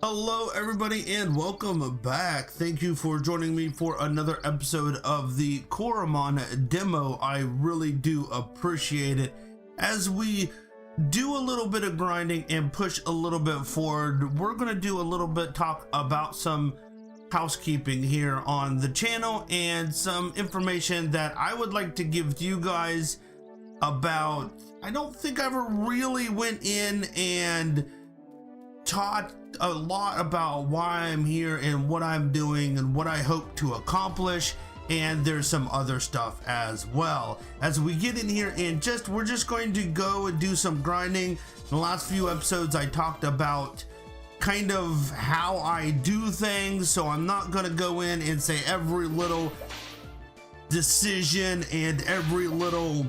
Hello everybody and welcome back. Thank you for joining me for another episode of the Coromon demo. I really do appreciate it as we do a little bit of grinding and push a little bit forward. We're going to do a little bit talk about some housekeeping here on the channel and some information that I would like to give to you guys about. I don't think I ever really went in and taught a lot about why I'm here and what I'm doing and what I hope to accomplish, and there's some other stuff as well as we get in here and we're just going to go and do some grinding. In the last few episodes I talked about kind of how I do things, so I'm not going to go in and say every little decision and every little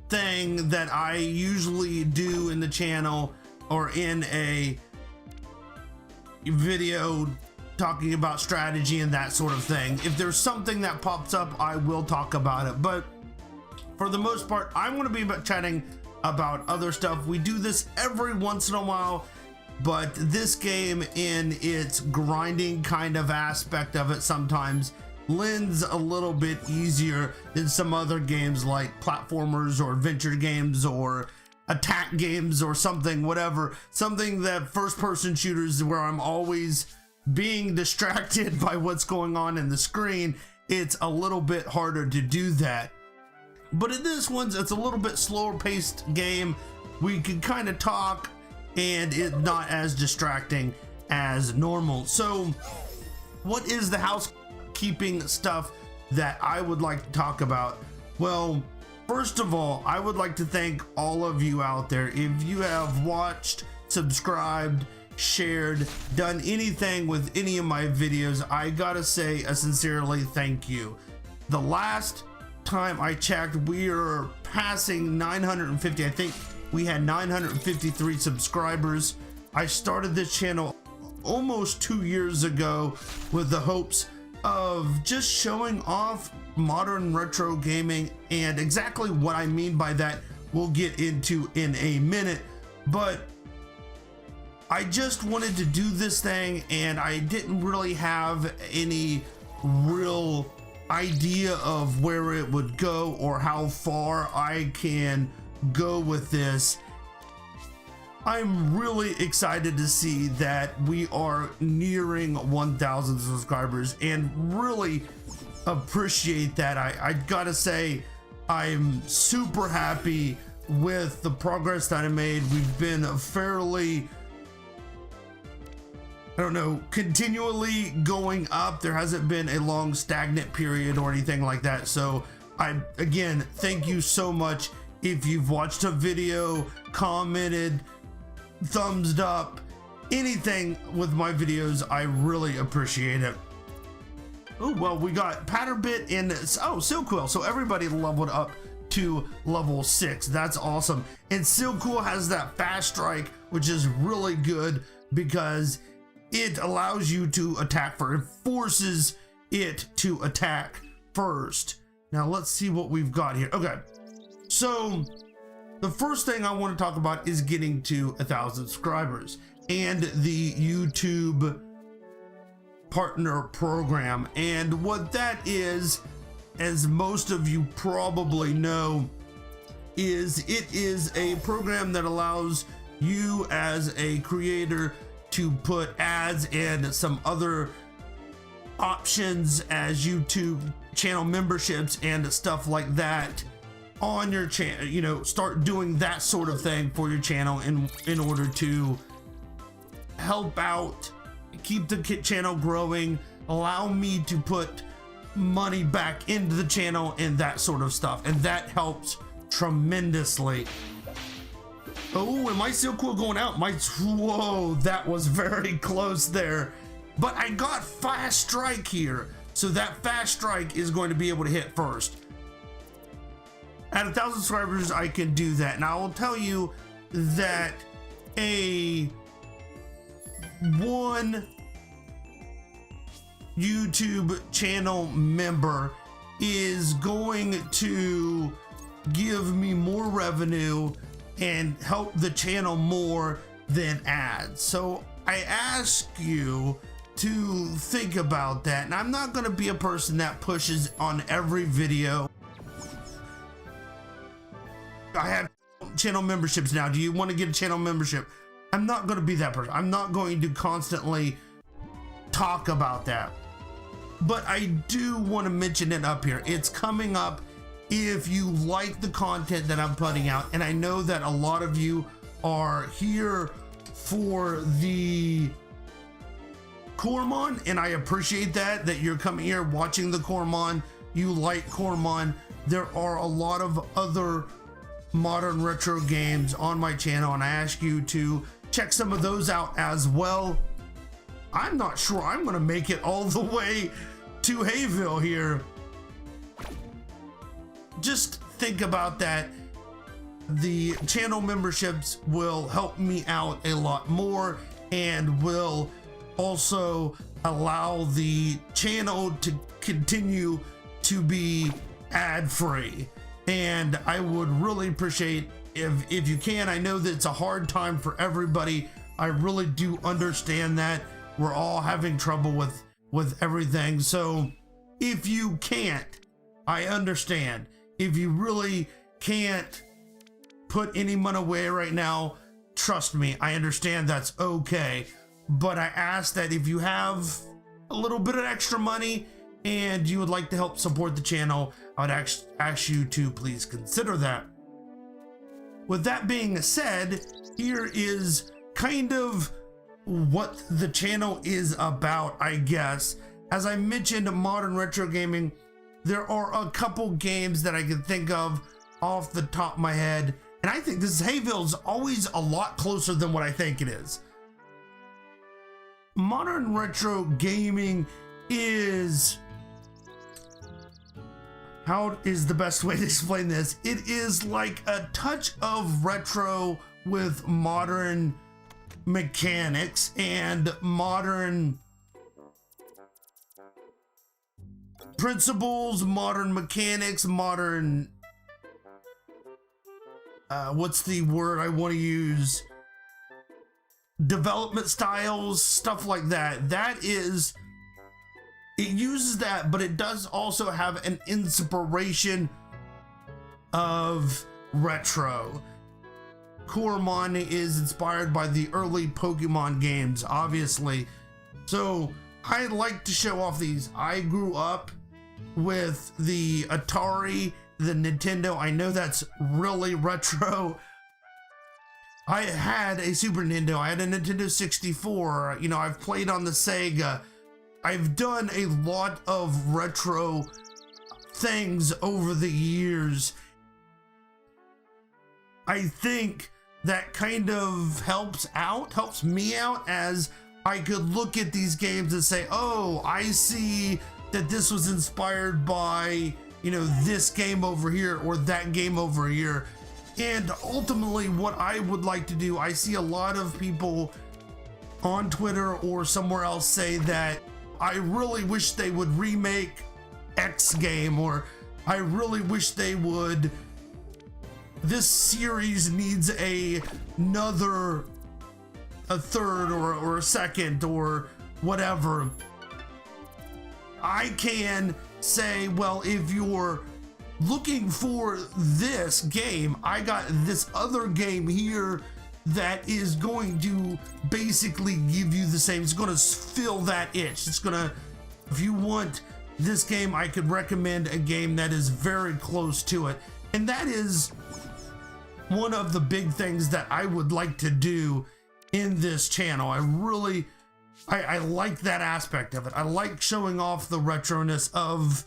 thing that I usually do in the channel or in a video talking about strategy and that sort of thing. If there's something that pops up, I will talk about it, but for the most part I'm going to be chatting about other stuff. We do this every once in a while, but this game in its grinding kind of aspect of it sometimes lends a little bit easier than some other games like platformers or adventure games or attack games or something, whatever, something that first-person shooters where I'm always being distracted by what's going on in the screen. It's a little bit harder to do that, but in this one it's a little bit slower paced game. We can kind of talk and it's not as distracting as normal. So what is the housekeeping stuff that I would like to talk about? Well, first of all, I would like to thank all of you out there. If you have watched, subscribed, shared, done anything with any of my videos, I gotta say a sincerely thank you. The last time I checked, we are passing 950. I think we had 953 subscribers. I started this channel almost 2 years ago with the hopes of just showing off modern retro gaming, and exactly what I mean by that we'll get into in a minute. But I just wanted to do this thing and I didn't really have any real idea of where it would go or how far I can go with this. I'm really excited to see that we are nearing 1,000 subscribers and really appreciate that. I gotta say I'm super happy with the progress that I made. We've been fairly, I don't know, continually going up. There hasn't been a long stagnant period or anything like that. So again, thank you so much. If you've watched a video, commented, thumbs up, anything with my videos, I really appreciate it. Oh, well, we got Patterbit and Silkquill, so everybody leveled up to level 6. That's awesome. And Silkquill has that fast strike, which is really good because it allows you to attack first. It forces it to attack first. Now let's see what we've got here. Okay, so the first thing I want to talk about is getting to 1,000 subscribers and the YouTube partner program. And what that is, as most of you probably know, is it is a program that allows you as a creator to put ads and some other options as YouTube channel memberships and stuff like that on your channel. You know, start doing that sort of thing for your channel in order to help out, keep the channel growing, allow me to put money back into the channel and that sort of stuff, and that helps tremendously. Oh, and my Silkquill going out. Whoa, that was very close there, but I got fast strike here, so that fast strike is going to be able to hit first. At 1,000 subscribers I can do that. Now I will tell you that one YouTube channel member is going to give me more revenue and help the channel more than ads. So I ask you to think about that, and I'm not going to be a person that pushes on every video. I have channel memberships now. Do you want to get a channel membership? I'm not going to be that person. I'm not going to constantly talk about that, but I do want to mention it up here. It's coming up. If you like the content that I'm putting out, and I know that a lot of you are here for the Coromon, and I appreciate that you're coming here watching the Coromon, you like Coromon. There are a lot of other modern retro games on my channel, and I ask you to check some of those out as well. I'm not sure I'm gonna make it all the way to Hayville here. Just think about that. The channel memberships will help me out a lot more and will also allow the channel to continue to be ad-free. And I would really appreciate if you can. I know that it's a hard time for everybody. I really do understand that. We're all having trouble with everything. So if you can't, I understand. If you really can't put any money away right now, trust me, I understand, that's okay. But I ask that if you have a little bit of extra money and you would like to help support the channel, I would ask you to please consider that. With that being said, here is kind of what the channel is about, I guess. As I mentioned, modern retro gaming, there are a couple games that I can think of off the top of my head, and I think this Hayville is always a lot closer than what I think it is. Modern retro gaming is, how is the best way to explain this? It is like a touch of retro with modern mechanics and modern principles, modern mechanics, modern what's the word I want to use, development styles, stuff like that. That is, it uses that, but it does also have an inspiration of retro. Coromon is inspired by the early Pokemon games, obviously. So I like to show off these. I grew up with the Atari, the Nintendo. I know that's really retro. I had a Super Nintendo. I had a Nintendo 64. You know, I've played on the Sega. I've done a lot of retro things over the years. I think that kind of helps me out, as I could look at these games and say, oh, I see that this was inspired by, you know, this game over here or that game over here. And ultimately what I would like to do, I see a lot of people on Twitter or somewhere else say that I really wish they would remake X game, or I really wish they would, this series needs a third or a second or whatever. I can say, well, if you're looking for this game, I got this other game here that is going to basically give you the same. It's going to fill that itch. It's going to, if you want this game, I could recommend a game that is very close to it. And that is one of the big things that I would like to do in this channel. I like that aspect of it. I like showing off the retroness of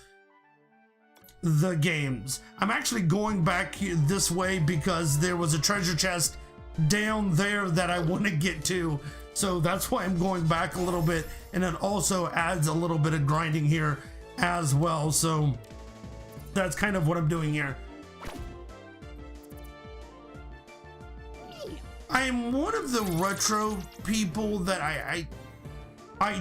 the games. I'm actually going back here this way because there was a treasure chest down there that I want to get to. So that's why I'm going back a little bit, and it also adds a little bit of grinding here as well. So that's kind of what I'm doing here. I'm one of the retro people that I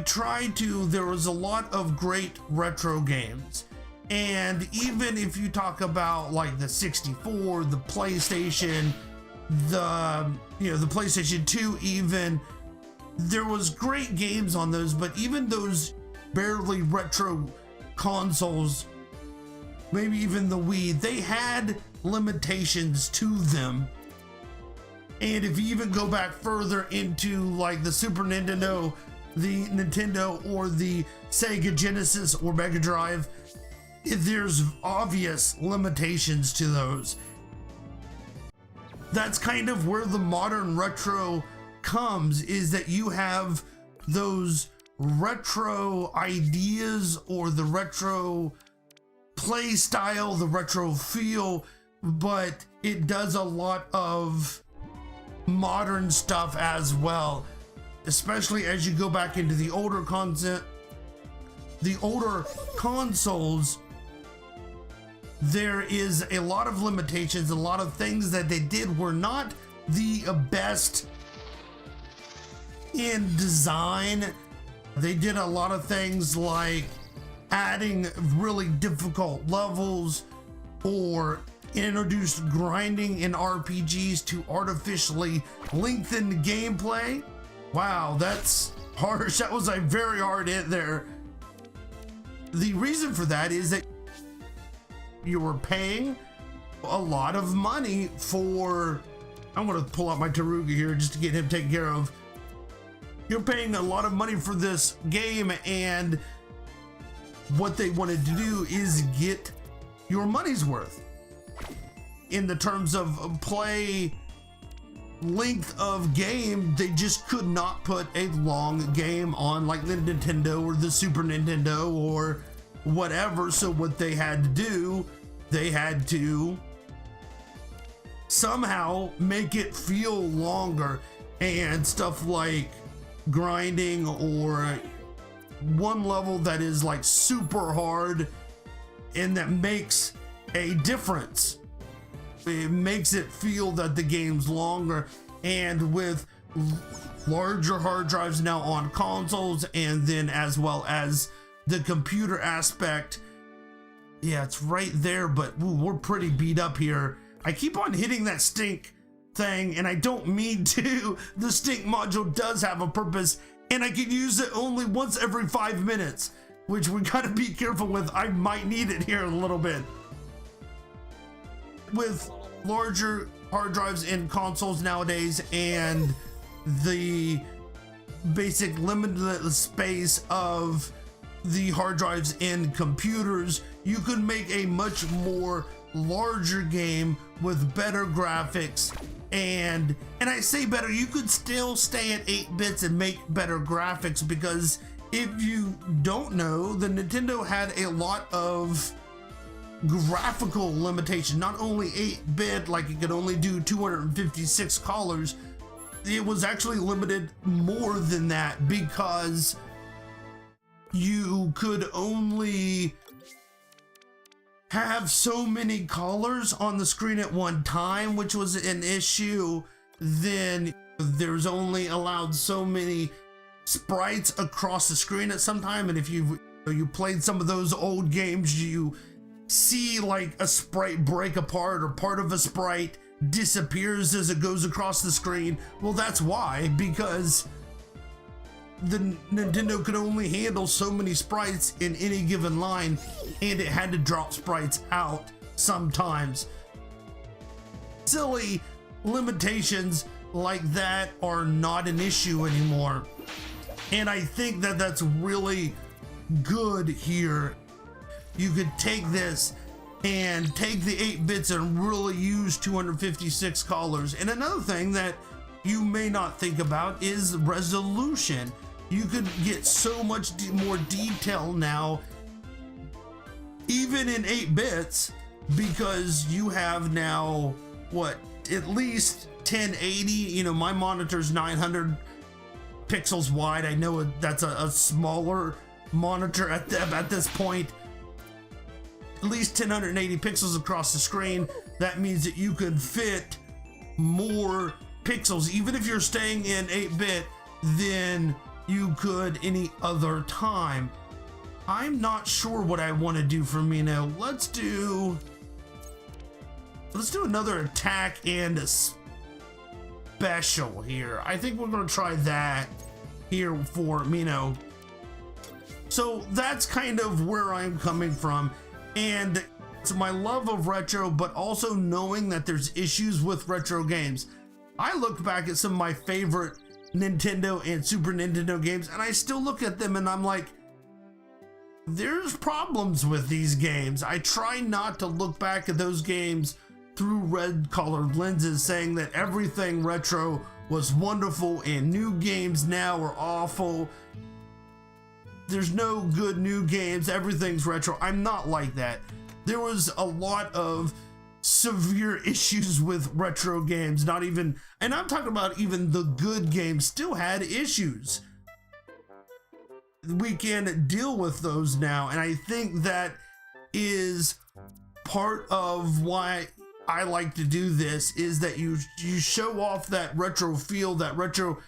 try to, there was a lot of great retro games. And even if you talk about like the 64, the PlayStation, the you know, the PlayStation 2 even, there was great games on those, but even those barely retro consoles, maybe even the Wii, they had limitations to them. And if you even go back further into like the Super Nintendo, the Nintendo, or the Sega Genesis or Mega Drive, there's obvious limitations to those. That's kind of where the modern retro comes, is that you have those retro ideas or the retro play style, the retro feel, but it does a lot of modern stuff as well, especially as you go back into the older content, the older consoles. There is a lot of limitations, a lot of things that they did were not the best in design. They did a lot of things like adding really difficult levels, or introduced grinding in RPGs to artificially lengthen gameplay. Wow, that's harsh. That was a very hard hit there. The reason for that is that you were paying a lot of money for, I'm gonna pull out my Taruga here just to get him taken care of. You're paying a lot of money for this game, and what they wanted to do is get your money's worth in the terms of play length of game. They just could not put a long game on like the Nintendo or the Super Nintendo or whatever. So what they had to do, they had to somehow make it feel longer, and stuff like grinding, or one level that is like super hard and that makes a difference. It makes it feel that the game's longer. And with larger hard drives now on consoles, and then as well as the computer aspect, yeah, it's right there, but ooh, we're pretty beat up here. I keep on hitting that stink thing, and I don't mean to. The stink module does have a purpose, and I can use it only once every 5 minutes, which we gotta be careful with. I might need it here in a little bit. With larger hard drives in consoles nowadays, and the basic limited space of the hard drives in computers, you could make a much more larger game with better graphics. And I say better, you could still stay at 8 bits and make better graphics, because if you don't know, the Nintendo had a lot of graphical limitation. Not only 8-bit, like it could only do 256 colors, it was actually limited more than that, because you could only have so many colors on the screen at one time, which was an issue. Then there's only allowed so many sprites across the screen at some time, and if you played some of those old games, you see like a sprite break apart, or part of a sprite disappears as it goes across the screen. Well, that's why, because the Nintendo could only handle so many sprites in any given line, and it had to drop sprites out sometimes. Silly limitations like that are not an issue anymore, and I think that that's really good here. You could take this and take the 8 bits and really use 256 colors. And another thing that you may not think about is resolution. You could get so much more detail now, even in 8 bits, because you have now, what, at least 1080. You know, my monitor's 900 pixels wide. I know that's a smaller monitor at this point. At least 1080 pixels across the screen. That means that you could fit more pixels, even if you're staying in 8-bit, than you could any other time. I'm not sure what I want to do for me now. Let's do another attack and special here. I think we're gonna try that here for Mino. So that's kind of where I'm coming from, and it's my love of retro, but also knowing that there's issues with retro games. I look back at some of my favorite Nintendo and Super Nintendo games, and I still look at them and I'm like, there's problems with these games. I try not to look back at those games through red-colored lenses saying that everything retro was wonderful and new games now are awful. There's no good new games, everything's retro. I'm not like that. There was a lot of severe issues with retro games, not even, and I'm talking about even the good games still had issues. We can deal with those now, and I think that is part of why I like to do this, is that you show off that retro feel, that retro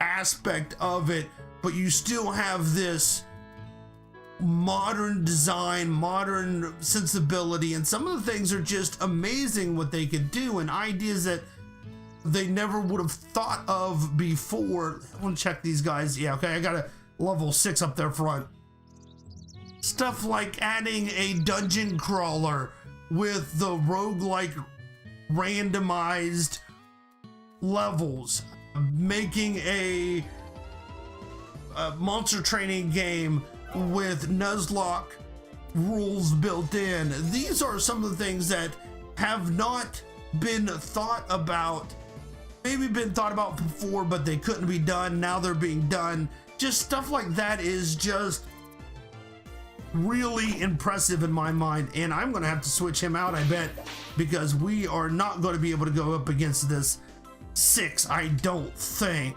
aspect of it, but you still have this modern design, modern sensibility, and some of the things are just amazing what they could do, and ideas that they never would have thought of before. I want to check these guys. Yeah, okay, I got a level 6 up there front. Stuff like adding a dungeon crawler with the roguelike randomized levels, making a monster training game with Nuzlocke rules built in. These are some of the things that have not been thought about, maybe been thought about before, but they couldn't be done. Now they're being done. Just stuff like that is just really impressive in my mind, and I'm gonna have to switch him out, I bet, because we are not going to be able to go up against this 6, I don't think.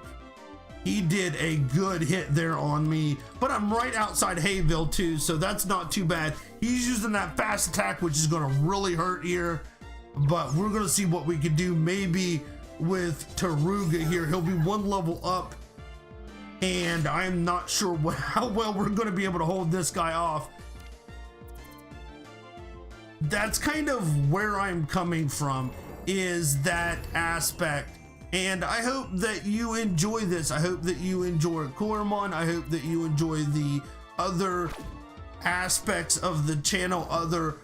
He did a good hit there on me, but I'm right outside Hayville too, so that's not too bad. He's using that fast attack, which is gonna really hurt here, but we're gonna see what we can do. Maybe with Taruga here, he'll be 1 level up, and I'm not sure how well we're gonna be able to hold this guy off. That's kind of where I'm coming from, is that aspect. And I hope that you enjoy this. I hope that you enjoy Coromon. I hope that you enjoy the other aspects of the channel, other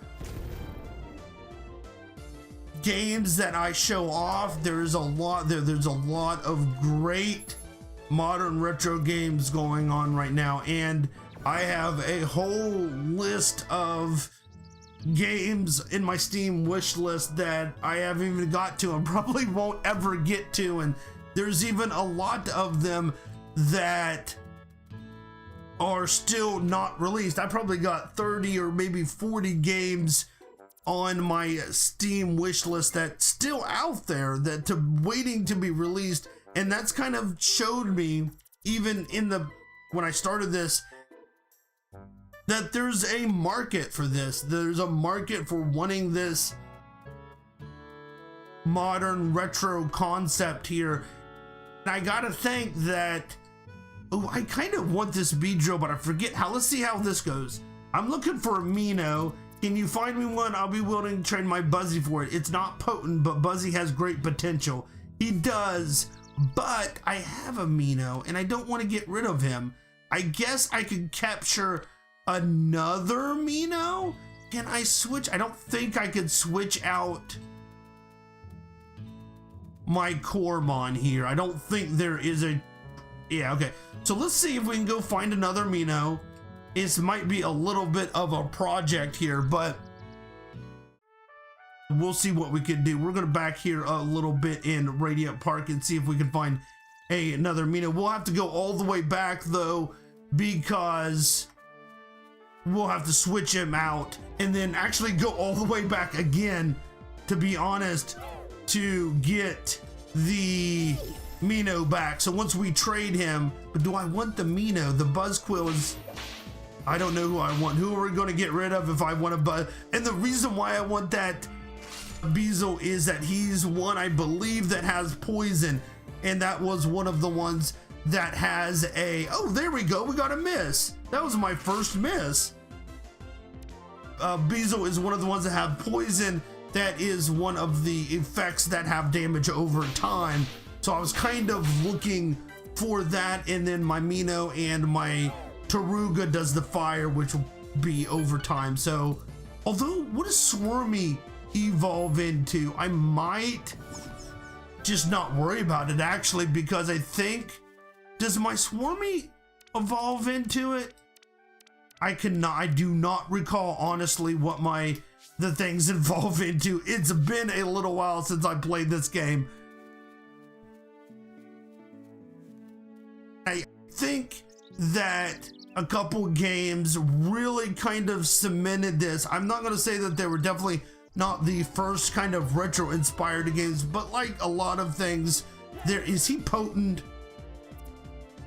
games that I show off. There's a lot there. There's a lot of great modern retro games going on right now, and I have a whole list of games in my Steam wish list that I haven't even got to and probably won't ever get to, and there's even a lot of them that are still not released. I probably got 30 or maybe 40 games on my Steam wish list that's still out there that waiting to be released. And that's kind of showed me, even in when I started this, that there's a market for this. There's a market for wanting this modern retro concept here. And I gotta think that, oh, I kind of want this bead drill, but I forget how. Let's see how this goes. I'm looking for a Mino. Can you find me one? I'll be willing to trade my Buzzy for it. It's not potent, but Buzzy has great potential. He does. But I have a Mino and I don't want to get rid of him. I guess I could capture another Mino. Can I switch? I don't think I could switch out my Coromon here. I don't think there is a, yeah, okay. So let's see if we can go find another Mino. This might be a little bit of a project here, but we'll see what we can do. We're gonna back here a little bit in Radiant Park and see if we can find another Mino. We'll have to go all the way back though, because we'll have to switch him out and then actually go all the way back again, to be honest, to get the Mino back. So once we trade him, but do I want the Mino? The Buzzquill is, I don't know who I want. Who are we gonna get rid of if I want a Buzz? And the reason why I want that Beezle is that he's one, I believe, that has poison, and that was one of the ones that has a, oh, there we go, we got a miss. That was my first miss. Beezle is one of the ones that have poison. That is one of the effects that have damage over time. So I was kind of looking for that, and then my Mino and my Taruga does the fire, which will be overtime. So although, what does Swarmy evolve into? I might just not worry about it actually, because I think, does my Swarmy evolve into it? I do not recall honestly what the things evolve into. It's been a little while since I played this game. I think that a couple games really kind of cemented this. I'm not gonna say that they were definitely not the first kind of retro inspired games, but like a lot of things, is he potent?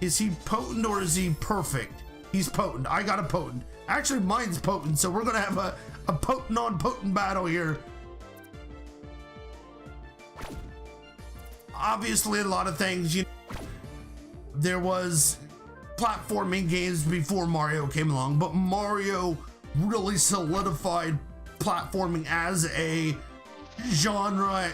Is he potent or is he perfect? He's potent. I got a potent. Actually, mine's potent, so we're gonna have a potent on potent battle here. Obviously, a lot of things, there was platforming games before Mario came along, but Mario really solidified platforming as a genre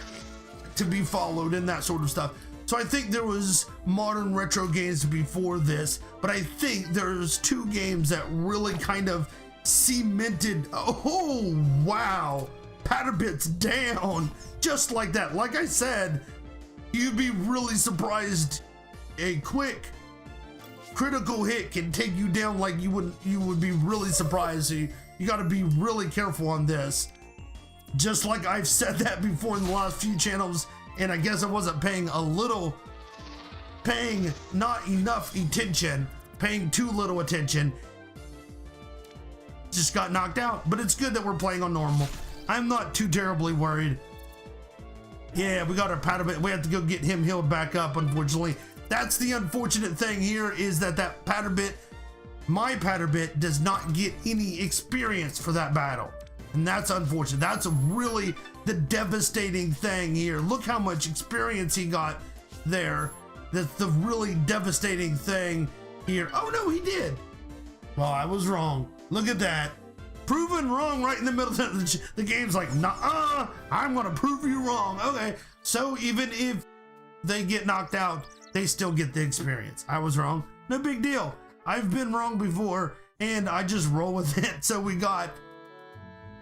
to be followed and that sort of stuff. So I think there was modern retro games before this, but I think there's two games that really kind of cemented. Oh wow, Patterbit's down just like that. Like I said, you'd be really surprised. A quick critical hit can take you down like you would be really surprised. So you got to be really careful on this. Just like I've said that before in the last few channels, and I guess I wasn't paying not enough attention, paying too little attention. Just got knocked out, but it's good that we're playing on normal. I'm not too terribly worried. Yeah, we got our Patterbit. We have to go get him healed back up, unfortunately. That's the unfortunate thing here, is that Patterbit, my Patterbit, does not get any experience for that battle. And that's unfortunate. That's really the devastating thing here. Look how much experience he got there. That's the really devastating thing here. Oh no, he did. Well, I was wrong. Look at that. Proven wrong right in the middle of the game's like, nah, I'm gonna prove you wrong. Okay, so even if they get knocked out, they still get the experience. I was wrong. No big deal. I've been wrong before, and I just roll with it. So we got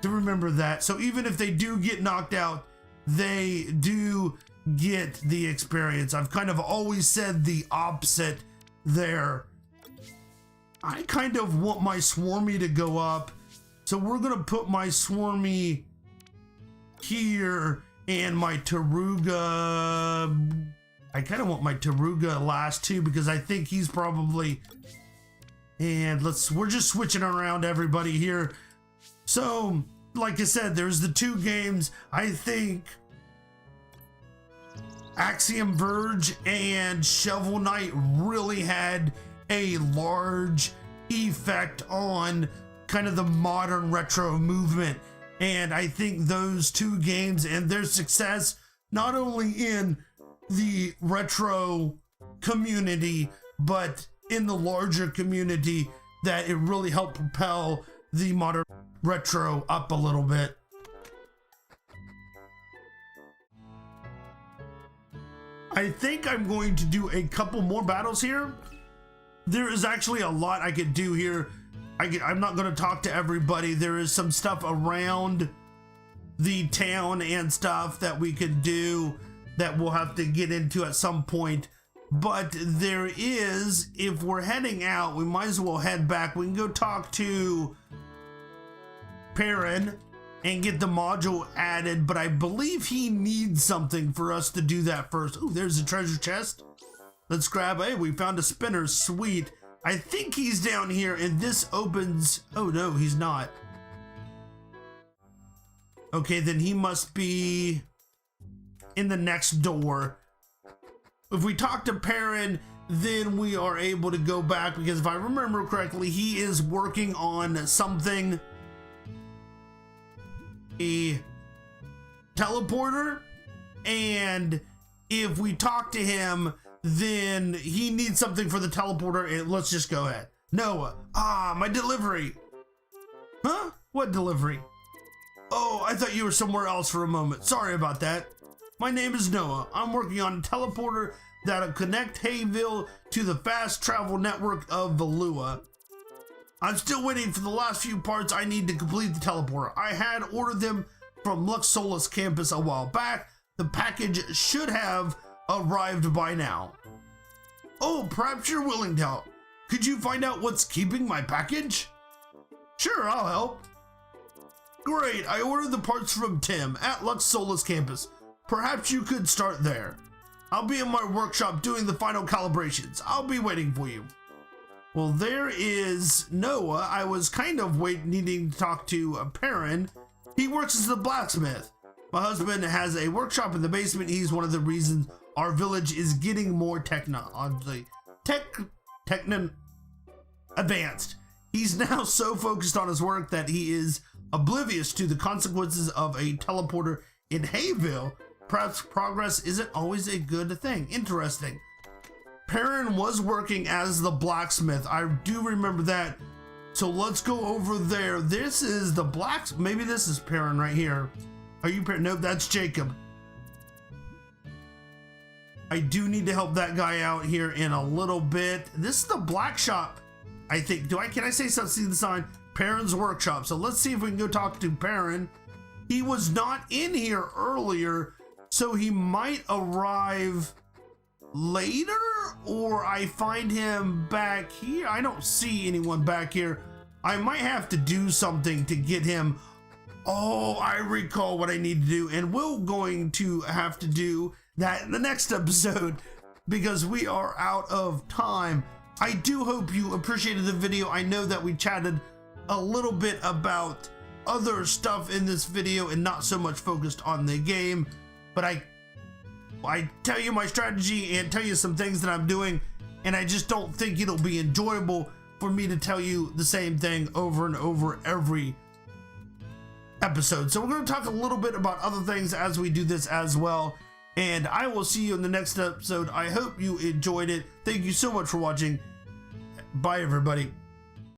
to remember that. So even if they do get knocked out, they do get the experience. I've kind of always said the opposite there. I kind of want my Swarmy to go up. So we're gonna put my Swarmy here and my Taruga. I kind of want my Taruga last too, because I think he's probably, and we're just switching around everybody here. So like I said, there's the two games. I think Axiom Verge and Shovel Knight really had a large effect on kind of the modern retro movement. And I think those two games and their success, not only in the retro community, but in the larger community, that it really helped propel the modern retro up a little bit. I think I'm going to do a couple more battles here. There is actually a lot I could do here. I'm not going to talk to everybody. There is some stuff around the town and stuff that we could do that we'll have to get into at some point. But there is, if we're heading out, we might as well head back. We can go talk to Perrin and get the module added, but I believe he needs something for us to do that first. Oh, there's a treasure chest. Let's grab it. Hey, we found a spinner. Sweet. I think he's down here, and this opens. Oh no, he's not. Okay, then he must be in the next door. If we talk to Perrin, then we are able to go back, because if I remember correctly, he is working on something. A teleporter, and if we talk to him, then he needs something for the teleporter, and let's just go ahead. Noah, my delivery. Huh? What delivery? Oh, I thought you were somewhere else for a moment. Sorry about that. My name is Noah. I'm working on a teleporter that'll connect Hayville to the fast travel network of Valua. I'm still waiting for the last few parts I need to complete the teleporter. I had ordered them from Lux Solus campus a while back. The package should have arrived by now. Oh, perhaps you're willing to help. Could you find out what's keeping my package? Sure, I'll help. Great, I ordered the parts from Tim at Lux Solus campus. Perhaps you could start there. I'll be in my workshop doing the final calibrations. I'll be waiting for you. Well, there is Noah. I was kind of needing to talk to Perrin. He works as a blacksmith. My husband has a workshop in the basement. He's one of the reasons our village is getting more technologically advanced. He's now so focused on his work that he is oblivious to the consequences of a teleporter in Hayville. Perhaps progress isn't always a good thing. Interesting. Perrin was working as the blacksmith. I do remember that. So let's go over there. This is the blacksmith. Maybe this is Perrin right here. Are you Perrin? Nope, that's Jacob. I do need to help that guy out here in a little bit. This is the black shop, I think. Can I say something? See the sign? Perrin's workshop. So let's see if we can go talk to Perrin. He was not in here earlier, so he might arrive later, or I find him back here. I don't see anyone back here. I might have to do something to get him. Oh, I recall what I need to do, and we're going to have to do that in the next episode because we are out of time. I do hope you appreciated the video. I know that we chatted a little bit about other stuff in this video and not so much focused on the game, but I tell you my strategy and tell you some things that I'm doing, and I just don't think it'll be enjoyable for me to tell you the same thing over and over every episode. So we're going to talk a little bit about other things as we do this as well, and I will see you in the next episode. I hope you enjoyed it. Thank you so much for watching. Bye, everybody.